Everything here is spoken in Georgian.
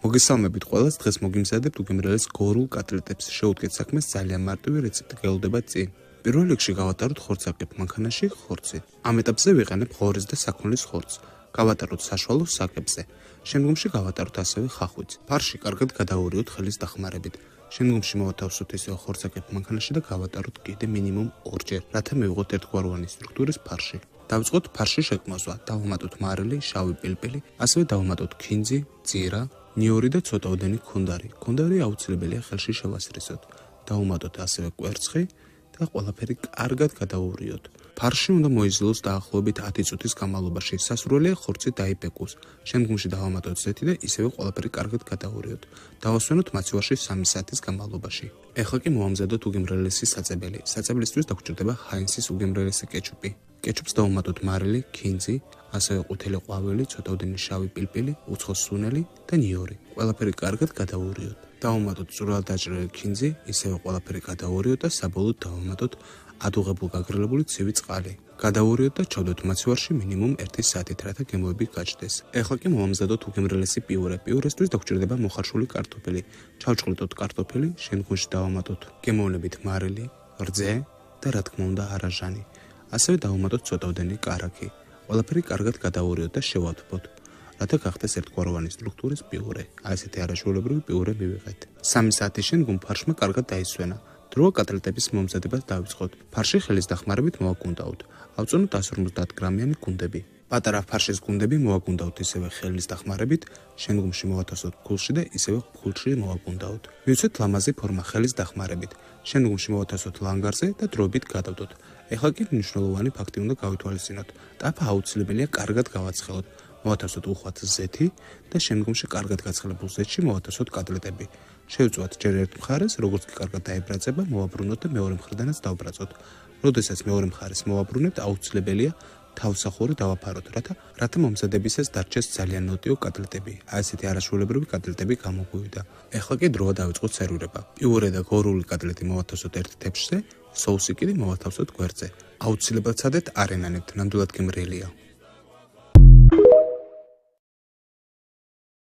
მოგესალმებით ყველას, დღეს მოგიმზადებთ უგემრიელეს გორულ კატლეტებს. შეუდგეთ საქმეს ძალიან მარტივი რეცეპტი გელოდება წინ. პირველ რიგში გავატაროთ ხორცაკებ მანქანაში ხორცი. ამ ეტაპზე ვიყენებ ღორის და საქონლის ხორცს. გავატაროთ საშუალო საკებზე. შემდგომში გავატაროთ ასევე ხახვიც. ფარში კარგად გადავურიოთ ხელის დახმარებით. შემდგომში მოვათავსოთ ისევ ხორცაკებ მანქანაში და გავატაროთ კიდე მინიმუმ 2 ჯერ, რათა მივიღოთ ერთგვაროვანი სტრუქტურის ფარში. დავწყოთ ფარში შეკმაზვა, დავუმატოთ მარილი, შავი პილპილი, ასევე დავუმატოთ ქინძი, ძირა, ნიორი და ცოტაოდენი ქუნდარი. ქუნდარი აუცილებელია ხელში შევასრისოთ. დავუმატოთ ასევე კვერცხი და ყველაფერი კარგად გადავურიოთ. ფარში უნდა მოიზილოს დაახლოებით 10 წუთის განმავლობაში. სასურველია ხორცი დაიბეკოს. შემდგომში დავამატოთ ზეთი და ისევე ყველაფერი კარგად გადავურიოთ. დავასვენოთ მაცივარში 3 საათის განმავლობაში. ეხლა კი მოვამზადოთ უგემრიელესი საწებელი. საწებლისთვის დაგჭირდება ჰაინსის უგემრიელესი კეჩუპი. კეჩუპს დავუმატოთ მარილი, ქინძი, ასევე ყვითელი ყვავილი, ცოტაოდენი შავი პილპილი, უცხო სუნელი და ნიორი. ყველაფერი კარგად გადავურიოთ. დავუმატოთ წვრილად დაჭრილი ქინძი, ისევე ყველაფერი გადავურიოთ და საბოლოოდ დავუმატოთ ადუღებულ გაგრილებული ცივი წყალი. გადავურიოთ და ჩავდოთ მაცივარში მინიმუმ 1 საათით, რათა გემოები გაჭდეს. ეხლა კი მოვამზადოთ უგემრიელესი პიურე. პიურესთვის დაგჭირდება მოხარშული კარტოფილი. ჩავჭყლიტოთ კარტოფილი, შემდგომში დავამატოთ გემოვნებით მარილი, რძე და რა თქმა უნდა არაჟანი. ასევე დავუმატოთ ცოტაოდენი კარაქი. ყველაფერი კარგად გადავურიოთ და შევათბოთ, რათა გახდეს ერთგვაროვანი სტრუქტურის პიურე. აი ესეთი არაჩვეულებრივი პიურე მივიღეთ. 3 საათის შემდგომ ფარშმა კარგად დაისვენა. დროა კატლეტების მომზადებას დავიწყოთ. ფარში ხელის დახმარებით მოვაგუნდაოთ. ავწონოთ 150 გრამიანი გუნდები. პატარა ფარშის გუნდები მოვაგუნდაოთ ისევე ხელის დახმარებით, შემდგომში მოვათავსოთ ფხულში და ისევე ფხულში მოვაგუნდაოთ. მივცეთ ლამაზი ფორმა ხელის დახმარებით. შემდგომში მოვათავსოთ ლანგარზე და დროებით გადავდოთ. ეხლა კი მნიშვნელოვანი ფაქტი უნდა გავითვალისწინოთ. ტაფა აუცილებელია კარგად გავაცხელოთ. მოვათავსოთ უხვად ზეთი და შემდგომში კარგად გაცხელებულ ზეთში მოვათავსოთ კატლეტები. შევწვათ ჯერ ერთ მხარეს, როგორც კი კარგად დაებრაძება, მოვაბრუნოთ და მეორე მხრიდანაც დავბრაძოთ. როდესაც მეორე მხარეს მოვაბრუნებთ, აუცილებელია თავსახური დავაფაროთ, რათა მომზადებისას დარჩეს ძალიან ნოტიო კატლეტები. აი ესეთი არაჩვეულებრივი კატლეტები გამოგვივიდა. ეხლა კი დროა დავიწყოთ სერვირება. პიურე და გორული კატლეტი მოვათავსოთ ერთ თეფშზე, соуსი კიდე მოვათავსოთ გვერდზე. აუცილებლად ცადეთ, არ ენანებთ, ნამდვილად გემრიელია.